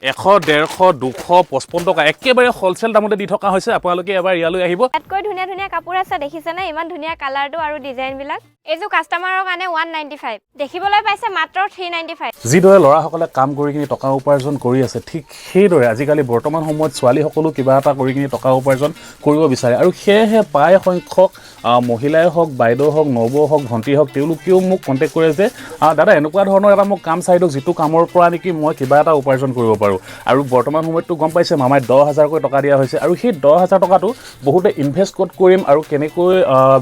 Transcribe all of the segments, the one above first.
100, 150, 255 টকা একেবাৰে হোলসেল দামতে দি থকা হৈছে আপোনালোকে এবাৰ ইয়ালৈ আহিব ইয়াতকৈ ধুনীয়া ধুনীয়া কাপোৰ আছে দেখিছে না ইমান ধুনীয়া কালাৰটো আৰু ডিজাইন বিলাক এইটো কাস্টমাৰৰ কাৰণে 195 দেখিবলৈ পাইছে মাত্ৰ 395 যিদৰে লৰাসকলে কাম কৰি কিনি টকা উপাৰ্জন কৰি আছে ঠিক সেইদৰে আজিকালি বৰ্তমান সময়ত ছোৱালী সকলো কিবা এটা কৰি কিনি টকা উপাৰ্জন কৰিব বিচাৰে আৰু সেয়েহে প্ৰায় সংখ্যক মহিলাই হওক বাইদেউ হওক নবৌ হওক ভণ্টি হওক তেওঁলোকেও মোক কণ্টেক্ট কৰে যে দাদা এনেকুৱা ধৰণৰ এটা মোক কাম চাই দিয়ক যিটো কামৰ পৰা নেকি মই কিবা এটা উপাৰ্জন কৰিব পাৰোঁ আৰু বৰ্তমান সময়ততো গম পাইছে মামাই 10,000কৈ টকা দিয়া হৈছে আৰু সেই 10,000 টকাটো বহুতে ইনভেষ্ট ক'ত কৰিম আৰু কেনেকৈ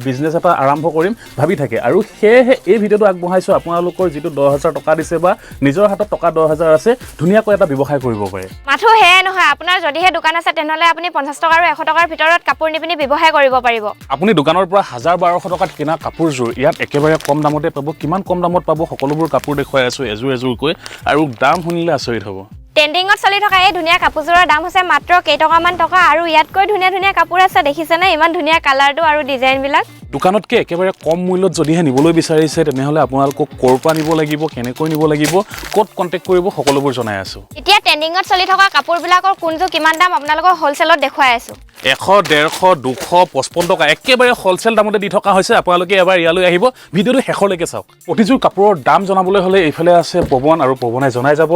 বিজনেছ এটা আৰম্ভ কৰিম ভাবি থাকে আৰু সেয়েহে এই ভিডিঅ'টো আগবঢ়াইছোঁ আপোনালোকৰ যিটো 10,000 টকা দিছে বা নিজৰ হাতত টকা 10,000 আছে ধুনীয়াকৈ এটা ব্যৱসায় কৰিব পাৰে মাথো হে নহয় আপোনাৰ যদিহে দোকান আছে তেনেহলে আপুনি 50 টকা আৰু 100 টকাৰ ভিতৰত কাপোৰ নিপিনি ব্যৱসায় কৰিব পাৰিব আপুনি দোকানৰ পৰা 1,000-1,200 টকাত কিনা কাপোৰযোৰ ইয়াত একেবাৰে কম দামতে পাব কিমান কম দামত পাব সকলোবোৰ কাপোৰ দেখুৱাই আছোঁ এযোৰ এযোৰকৈ আৰু দাম শুনিলে আচৰিত হ'ব ট্ৰেন্ডিংত চলি থকা এই ধুনীয়া কাপোৰযোৰৰ দাম হৈছে মাত্ৰ কেইটকামান টকা আৰু ইয়াতকৈ ধুনীয়া ধুনীয়া কাপোৰ আছে দেখিছে না ইমান ধুনীয়া কালাৰটো আৰু ডিজাইন বিলাক দোকানতকৈ একেবাৰে কম মূল্যত যদিহে নিবলৈ বিচাৰিছে তেনেহ'লে আপোনালোকক ক'ৰ পৰা নিব লাগিব কেনেকৈ নিব লাগিব ক'ত কণ্টেক্ট কৰিব সকলোবোৰ জনাই আছোঁ এতিয়া ট্ৰেন্ডিংত চলি থকা কাপোৰবিলাকৰ কোনযোৰ কিমান দাম আপোনালোকক হোলচেলত দেখুৱাই আছোঁ 100, 150, 255 টকা একেবাৰে হোলচেল দামতে দি থকা হৈছে আপোনালোকে এবাৰ ইয়ালৈ আহিব ভিডিঅ'টো শেষলৈকে চাওক প্ৰতিযোৰ কাপোৰৰ দাম জনাবলৈ হ'লে এইফালে আছে পৱন আৰু পৱনে জনাই যাব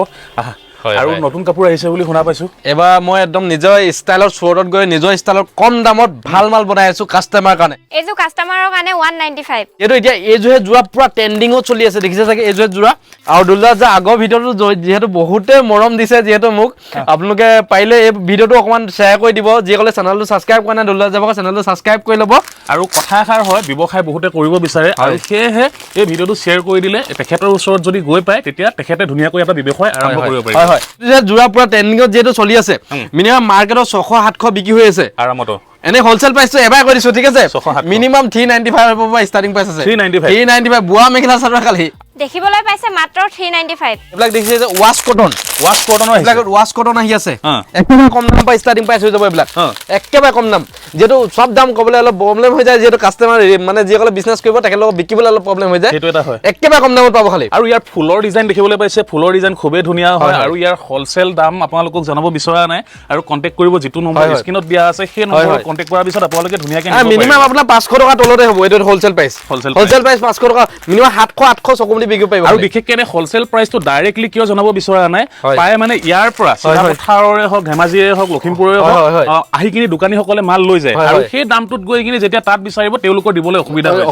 আৰু নতুন কাপোৰ আহিছে বুলি শুনা পাইছো এবাৰ মই একদম নিজৰ ষ্টাইলৰ শ্ব'ৰত গৈ নিজৰ ষ্টাইলৰ কম দামত ভাল মাল বনাই আছো কাস্টমাৰৰ কাৰণে এইযোৰ কাস্টমাৰৰ কাৰণে 195 এইটো এতিয়া এইযোৰে যোৱা পুৰা ট্ৰেন্ডিংত চলি আছে দেখিছে চাগে এইযোৰে যোৰা আৰু দুলা যে আগৰ ভিডিঅ'টো যিহেতু বহুতে মৰম দিছে যিহেতু মোক আপোনালোকে পাৰিলে এই ভিডিঅ'টো অকমান শ্বেয়াৰ কৰি দিব যিসকলে চেনেলটো ছাবস্ক্ৰাইব কৰা নাই দুলা যাবক চেনেলটো ছাবস্ক্ৰাইব কৰি ল'ব আৰু কথা এষাৰ হয় ব্যৱসায় বহুতে কৰিব বিচাৰে আৰু সেয়েহে এই ভিডিঅ'টো শ্বেয়াৰ কৰি দিলে তেখেতৰ ওচৰত যদি গৈ পায় তেতিয়া তেখেতে ধুনীয়াকৈ এটা ব্যৱসায় আৰম্ভ কৰিব পাৰিব হয় যোৰা পুৰা ট্ৰেন্ডিংত যেহেতু চলি আছে মিনিমাম মাৰ্কেটত 600-700 বিক্ৰী হৈ আছে আৰামত এনে হোলসেল প্ৰাইসটো এবাৰ কৰিছো ঠিক আছে মিনিমাম 395 পৰা ষ্টাৰ্টিং প্ৰাইস আছে 395 বুৱা মেখেলা চাদৰ খালি দেখিবলৈ পাইছে মাত্ৰ 395 এইবিলাক দেখিছে যে ৱাশ কটনৰ এইবিলাক ৱাশ কটন আহি আছে একেবাৰে কম দাম পৰা ষ্টাৰ্টিং প্ৰাইস হৈ যাব এইবিলাক একেবাৰে কম দাম যেটো সব দাম কবলৈ অলপ প্ৰবলেম হৈ যায় যেটো কাস্টমাৰ মানে যিসকলে বিজনেছ কৰিব তাকে লগ বিকিবলৈ অলপ প্ৰবলেম হৈ যায় সেইটো এটা হয় একেবাৰে কম দামত পাব খালি আৰু ইয়াৰ ফুলৰ ডিজাইন দেখিবলৈ পাইছে ফুলৰ ডিজাইন খুবেই ধুনীয়া হয় আৰু ইয়াৰ হোলসেল দাম আপোনালোকক জনাব বিচৰা নাই আৰু কন্টাক্ট কৰিব যেটো নম্বৰ স্ক্ৰিনত দিয়া আছে সেই নম্বৰত কন্টাক্ট কৰাৰ পিছত আপোনালোকে ধুনীয়াকৈ নিব মিনিমাম আপোনাৰ 500 টকা তলতে হ'ব এইটো হোলসেল প্ৰাইস 500 টকা মিনিমাম 700 চকুমুলি বিকিব পাৰিব আৰু বিশেষকৈ হোলসেল প্ৰাইসটো ডাইৰেক্টলি কিয় জনাব বিচৰা নাই পায় মানে ইয়াৰ পৰা চিলাপথাৰৰে হওক ধেমাজিৰে হওক লখিমপুৰৰে হওক আহি কিনি দোকানীসকলে মাল লৈ যায় আৰু সেই দামটোত গৈ কিনি যেতিয়া তাত বিচাৰিব তেওঁলোকৰ দিবলৈ অসুবিধা হয়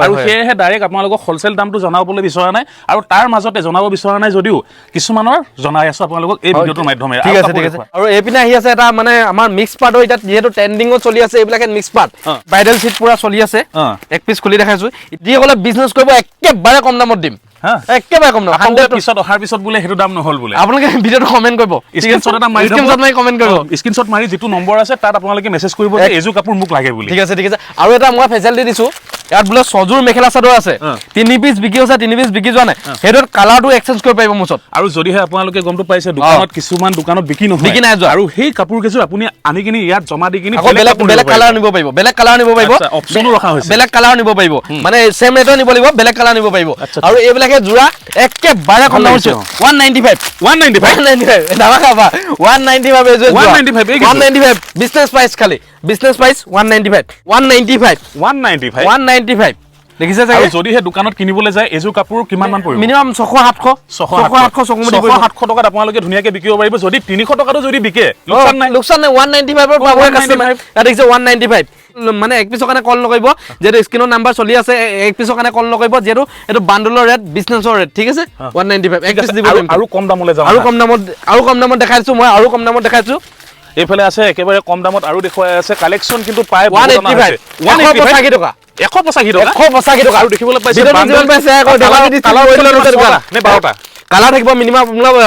আৰু সেয়েহে ডাইৰেক্ট আপোনালোকক হোলসেল দামটো জনাবলৈ বিচৰা নাই আৰু তাৰ মাজতে জনাব বিচৰা নাই যদিও কিছুমানৰ জনাই আছো আপোনালোকক এই ভিডিঅ'টোৰ মাধ্যমেৰে ঠিক আছে আৰু এইপিনে আহি আছে এটা মানে আমাৰ মিক্স পাৰ্টৰ এটা যেহেতু ট্ৰেন্ডিংত চলি আছে এইবিলাক মিক্স পাৰ্ট ব্ৰাইডাল সিট পুৰা চলি আছে এক পিস খুলি দেখাইছো যিসকলে বিজনেছ কৰিব একেবাৰে কম দামত দিম একেবাৰে কম দাম 100 পিছত অহাৰ পিছত বোলে হেতু দাম নহল বোলে আপোনালোকে ভিডিঅটো কমেন্ট কৰিব স্ক্ৰিনশ্বট এটা মাৰি কমেন্ট কৰিব স্ক্ৰিনশ্বট মাৰি যেটো নম্বৰ আছে তাত আপোনালোকে মেছেজ কৰিব যে এজু কাপোৰ মোক লাগে বুলি ঠিক আছে আৰু এটা মই ফেচিলিটি দিছো ইয়াত বোলে সজুৰ মেখেলা চাদৰ আছে 3 পিস বিকি আছে 3 পিস বিকি যোৱা নাই হেডৰ কালাৰটো এক্সচেঞ্জ কৰিব পাৰিব মুছত আৰু যদিহে আপোনালোকে গমটো পাইছে দোকানত কিছুমান দোকানত বিকি নাই যোৱা আৰু সেই কাপোৰ কেজোৰ আপুনি আনি কিনি ইয়াত জমা দি কিনি বেলেগ কালাৰ নিব পাৰিব অপচনো ৰখা হৈছে বেলেগ কালাৰ নিব পাৰিব মানে সেম ৰেটৰ নিব লাগিব বেলেগ কালাৰ নিব পাৰিব আৰু এইবিলাকে জোৰা একেবাৰে কম দাম হৈছে 195 দাবা খাবা 195 বিজনেছ প্ৰাইস খালি বিজনেছ প্ৰাইস 195 দেখিছে যে যদিহে দোকানত কিনিবলৈ যায় এজু কাপোৰ কিমান মান পৰিব মিনিমাম 600-700 চকুমুলি 700 টকাত আপোনালোকে ধুনীয়াকৈ বিকিব পাৰিব যদি 300 টকাটো যদি বিকে লোকচান নাই 195 ৰ পাব কাস্টমাৰ এটা দেখিছে 195 মানে এক পিছৰ কাৰণে কল নকৰিব যেটো স্ক্ৰিনৰ নাম্বাৰ চলি আছে এক পিছৰ কাৰণে কল নকৰিব যেটো এটো বান্ডলৰ ৰেট বিজনেছৰ ৰেট ঠিক আছে 195 এক পিছ দিব আৰু কম দামলৈ যাম আৰু কম দামত দেখাইছো মই আৰু কম দামত দেখাইছো এইফালে আছে একেবাৰে কম দামত আৰু দেখুৱাই আছে কালেকচন কিন্তু পায় 185 টকা 185 টকা আৰু দেখিবলৈ পাইছে বান্ডল পাইছে আকৌ নে 12টা কালাৰ থাকিব মিনিমাম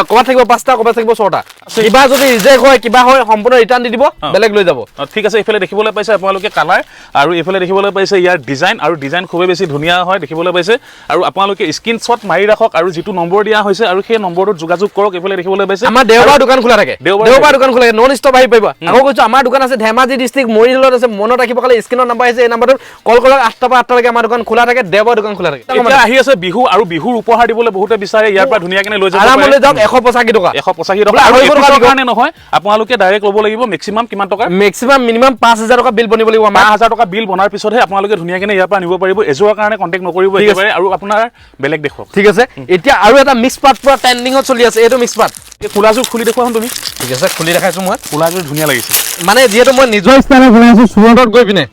কবা থাকিব 5টা কবা থাকিব 6টা কিবা যদি ৰিজেক্ট হয় কিবা হয় সম্পূৰ্ণ ৰিটাৰ্ণ দি দিব বেলেগ লৈ যাব ঠিক আছে এইফালে দেখিবলৈ পাইছে আপোনালোকে কালাৰ আৰু এইফালে দেখিবলৈ পাইছে ইয়াৰ ডিজাইন আৰু ডিজাইন খুবেই বেছি ধুনীয়া হয় দেখিবলৈ পাইছে আৰু আপোনালোকে স্ক্ৰিনশ্বট মাৰি ৰাখক আৰু যেটো নম্বৰ দিয়া হৈছে আৰু সেই নম্বৰটোত যোগাযোগ কৰক এইফালে দেখিবলৈ পাইছে আমাৰ দেওবাৰ দোকান খোলা থাকে দেওবাৰ দোকান খোলা থাকে নন ষ্টপ আহি পাইব আকৌ কৈছো আমাৰ দোকান আছে ধেমাজি ডিস্ট্ৰিক্ট মৰিগাঁৱত আছে মনত ৰাখিব খালি স্ক্ৰিনৰ নম্বৰ আছে এই নম্বৰটোত কল কৰক 8টা পৰা 8টা লৈকে আমাৰ দোকান খোলা থাকে দেওবাৰ দোকান খোলা থাকে এতিয়া আহি আছে বিহু আৰু বিহুৰ উপহাৰ দিবলৈ বহুতে বিচাৰে ইয়াৰ পৰা ধুনীয়াকৈ লৈ যাব আৰামলৈ যাওক 185 টকা 185 টকা আৰু এপিছৰ কাৰণে নহয় আপোনালোকে ডাইৰেক্ট ল'ব লাগিব মেক্সিমাম কিমান টকা মেক্সিমাম মিনিমাম 5000 টকা বিল বনিব লাগিব আমাৰ 5000 টকা বিল বনাৰ পিছতহে আপোনালোকে ধুনীয়াকৈ ইয়াৰ পৰা নিব পাৰিব এজোৰৰ কাৰণে কন্টেক্ট নকৰিব একেবাৰে আৰু আপোনাৰ বেলেগ দেখক ঠিক আছে এতিয়া আৰু এটা মিক্স পাট পুৰা ট্ৰেন্ডিংত চলি আছে এইটো মিক্স পাট এই ফুলাযোৰ খুলি দেখুৱাচোন তুমি ঠিক আছে খুলি দেখাইছো মই ফুলাযোৰ ধুনীয়া লাগিছে মানে যিহেতু মই নিজৰ ষ্টাইলত বনাইছো সুৰতত গৈ পিনে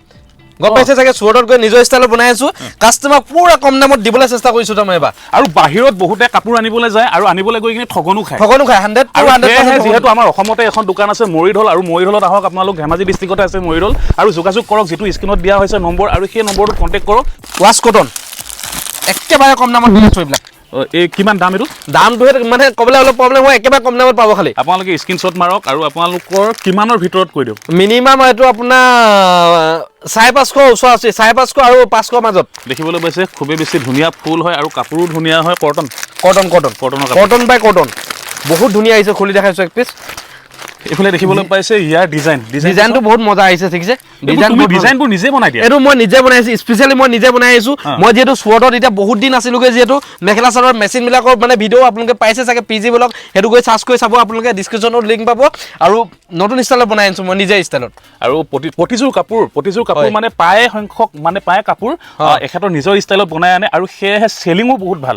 গপ পাইছে চাগে সুৰতত গৈ নিজৰ ষ্টাইলত বনাইছো কাস্টমাৰ পুৰা কম দামত দিবলৈ চেষ্টা কৰিছো মই এবাৰ আৰু বাহিৰত বহুতে কাপোৰ আনিবলৈ যায় আৰু আনিবলৈ গৈ কিনে ঠগনো খায় 100% যেহেতু আমাৰ অসমতে এখন দোকান আছে মৰিঢল আৰু মৰিঢলত আহক আপোনালোক ধেমাজি ডিষ্ট্ৰিক্টতে আছে মৰিঢল আৰু যোগাযোগ কৰক যেটো স্ক্ৰিনত দিয়া হৈছে নম্বৰ আৰু সেই নম্বৰটো কন্টেক্ট কৰক ৱাছ কটন একেবাৰে কম দামত দি আছো এইবিলাক এই কিমান দাম এইটো দামটো মানে ক'বলৈ অলপ প্ৰব্লেম হয় একেবাৰে কম দামত পাব খালি আপোনালোকে স্ক্ৰিনশ্বট মাৰক আৰু আপোনালোকৰ কিমানৰ ভিতৰত কৈ দিয়ক মিনিমাম এইটো আপোনাৰ 550 ওচৰ আছে 550 আৰু 500 মাজত দেখিবলৈ পাইছে খুবেই বেছি ধুনীয়া ফুল হয় আৰু কাপোৰো ধুনীয়া হয় কটন বাই কটন বহুত ধুনীয়া আহিছে খুলি দেখাইছো এক পিছ এফালে দেখিবলৈ পাইছে ইয়াৰ ডিজাইনটো বহুত মজা আহিছে ঠিক আছে ডিজাইনবোৰ নিজে বনাই দিয়া এইটো মই নিজে বনাইছো স্পেশালি মই নিজে বনাই আহিছো মই যেহেতু সুৰতত এতিয়া বহুত দিন আছিলোগে যেহেতু মেখেলা চাদৰ মেচিন বিলাকৰ মানে ভিডিঅ' আপোনালোকে পাইছে চাগে পিজি ব্লগ সেইটো গৈ সাৰ্চ কৰি চাব আপোনালোকে ডেসক্ৰিপচনত লিংক পাব আৰু নতুন ষ্টাইলত বনাই আনিছো মই নিজে ষ্টাইলত আৰু প্ৰতিযোৰ কাপোৰ মানে পায় সংখ্যক মানে পায় কাপোৰ এখেতৰ নিজৰ ষ্টাইলত বনাই আনে আৰু সেয়েহে চেলিংও বহুত ভাল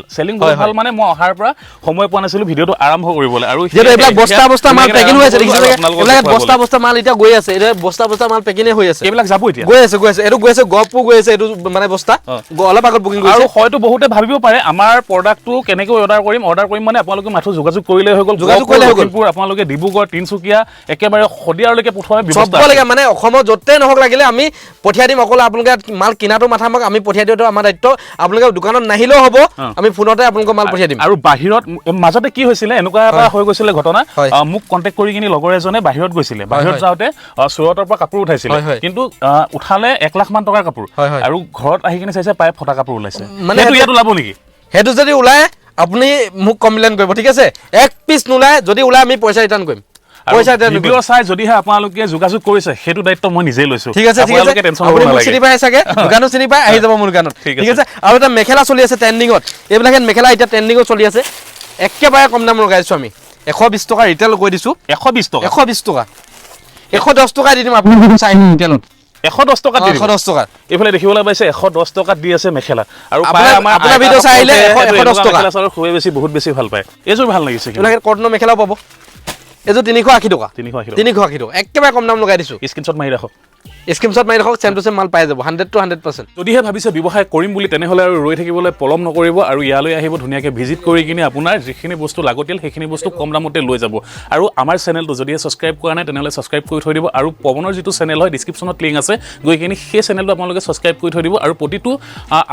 মানে মই অহাৰ পৰা সময় পোৱা নাছিলো ভিডিঅ'টো আৰম্ভ কৰিবলৈ আৰু যেটো এইবিলাক বস্তা মাল পেকিং হৈ আছে এইবিলাক বস্তা মাল এতিয়া গৈ আছে এটা বস্তা মাল পেকিং হৈ আছে এইবিলাক যাব এতিয়া গৈ আছে এইটো গৈ আছে গপু গৈ আছে এইটো মানে বস্তা অলপ আগত বুকিং কৰিছে আৰু হয়তো বহুতে ভাবিব পাৰে আমাৰ প্ৰডাক্টটো কেনেকৈ অৰ্ডাৰ কৰিম মানে আপোনালোকে মাথো যোগাযোগ কৰিলে হৈ গ'ল লাখিমপুৰ আপোনালোকে ডিব্ৰুগড় তিনচুকীয়া একেবাৰে খদিয়াৰলৈকে পঠোৱাৰ ব্যৱস্থা সব লাগে মানে অসমৰ যতে নহক লাগিলে আমি পঠিয়াই দিম অকল আপোনালোকে মাল কিনাটো মাথা মাক আমি পঠিয়াই দিওঁতো আমাৰ দায়িত্ব আপোনালোকে দোকানত নাহিলেও হ'ব আমি ফোনতে আপোনালোকৰ মাল পঠিয়াই দিম আৰু বাহিৰত মাজতে কি হৈছিলে এনেকুৱা এটা হৈ গৈছিলে ঘটনা মোক কন্টেক্ট কৰি কিনি লগৰ এজনে বাহিৰত গৈছিলে বাহিৰত যাওঁতে সুৰতৰ পৰা কাপোৰ উঠাইছিলে কিন্তু উঠালে 1 লাখ মান টকাৰ কাপোৰ আৰু ঘৰত আহি কিনে চাইছে পায় ফটা কাপোৰ ওলাইছে মানে ইয়াত ওলাব নেকি হেতু যদি ওলাই আপুনি মোক কমপ্লেইন কৰিব ঠিক আছে এক পিস নোলাই যদি ওলাই আমি পইচা ৰিটাৰ্ণ কৰিম ভিডিঅ' চাই যদিহে আপোনালোকে যোগাযোগ কৰিছে সেইটো দায়িত্ব মই নিজে লৈছো ঠিক আছে আপুনি মোক চিনি পাই চাগে দোকানো চিনি পাই আহি যাব মোৰ দোকানত ঠিক আছে আৰু এটা মেখেলা চলি আছে ট্ৰেন্ডিঙত এইবিলাক মেখেলা এতিয়া ট্ৰেন্ডিঙত চলি আছে একেবাৰে কম দাম লগাইছো আমি 120 টকা ৰিটেল কৈ দিছো 120 টকা 110 টকা দি দিম আপুনি চাই ৰিটেলত 110 টকা 110 টকা এফালে দেখিবলৈ পাইছে 110 টকা দি আছে মেখেলা আৰু আপোনাৰ ভিডিঅ' চাই আহিলে 110 টকা মেখেলা খুবেই বেছি বহুত বেছি ভাল পায় এইযোৰ ভাল লাগিছে এইবিলাক কটনৰ মেখেলা পাব এইযোৰ 380 টকা 380 টকা একেবাৰে কম দাম লগাই দিছো স্ক্ৰিনশ্বট মাৰি ৰাখক চেম টু চেম মাল পাই যাব 100% যদিহে ভাবিছে ব্যৱসায় কৰিম বুলি তেনেহ'লে আৰু ৰৈ থাকিবলৈ পলম নকৰিব আৰু ইয়ালৈ আহিব ধুনীয়াকৈ ভিজিট কৰি কিনে আপোনাৰ যিখিনি বস্তু লাগতিয়াল সেইখিনি বস্তু কম দামতে লৈ যাব আৰু আমাৰ চেনেলটো যদিহে ছাবস্ক্ৰাইব কৰা নাই তেনেহ'লে ছাবস্ক্ৰাইব কৰি থৈ দিব আৰু পৱনৰ যিটো চেনেল হয় ডিছক্ৰিপশ্যনত লিংক আছে গৈ কিনে সেই চেনেলটো আপোনালোকে ছাবস্ক্ৰাইব কৰি থৈ দিব আৰু প্ৰতিটো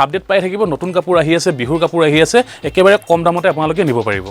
আপডেট পাই থাকিব নতুন কাপোৰ আহি আছে বিহুৰ কাপোৰ আহি আছে একেবাৰে কম দামতে আপোনালোকে নিব পাৰিব